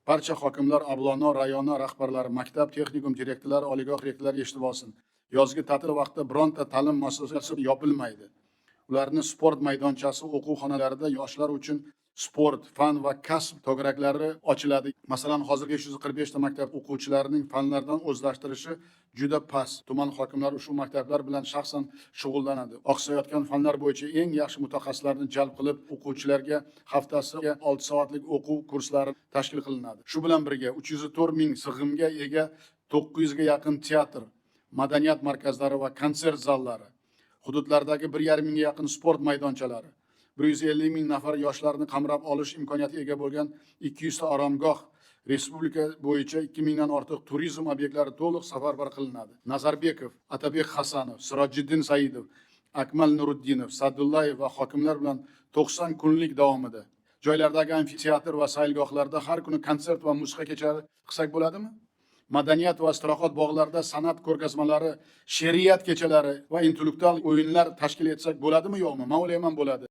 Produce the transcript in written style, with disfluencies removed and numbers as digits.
Barcha hokimlar, ablano, rayonlar rahbarlari, maktab, texnikum direktorlari, oliygoh rektorlari eshitib olsin. Yozgi ta'til vaqtida bironta ta'lim muassasasi yopilmaydi. Ularni sport maydonchasi, o'quv-xonalarida yoshlar uchun sport, fan va kasb to'garaklari ochiladi. Masalan, hozirgi 345 ta maktab o'quvchilarining fanlardan o'zlashtirishi juda past. Tuman hokimlari ushbu maktablar bilan shaxsan shug'ullanadi. Oqsayotgan fanlar bo'yicha eng yaxshi mutaxassislarni jalb qilib, o'quvchilarga haftasiga 6 soatlik o'quv kurslari tashkil qilinadi. Shu bilan birga 304 ming sig'imga ega 900 ga yaqin teatr, madaniyat markazlari va konsert zallari, hududlardagi 1,5 mingga yaqin sport maydonchalari, 150 ming nafar yoshlarni qamrab olish imkoniyatiga ega bo'lgan 200 ta oromgoh, respublika bo'yicha 2000 dan ortiq turizm obyektlari to'liq safarbar qilinadi. Nazarbekov, Atabek Hasanov, Sirojiddin Saidov, Akmal Nuruddinov, Sadullayev va hokimlar bilan 90 kunlik davomida joylardagi amfiteatr va saylgohlarda har kuni konsert va musiqa kechalari qilsak bo'ladimi? Madaniyat va istirohat bog'larida san'at ko'rgazmalari, she'riyat kechalari va intellektual o'yinlar tashkil etsak bo'ladimi yo'qmi? Men o'ylayman bo'ladi.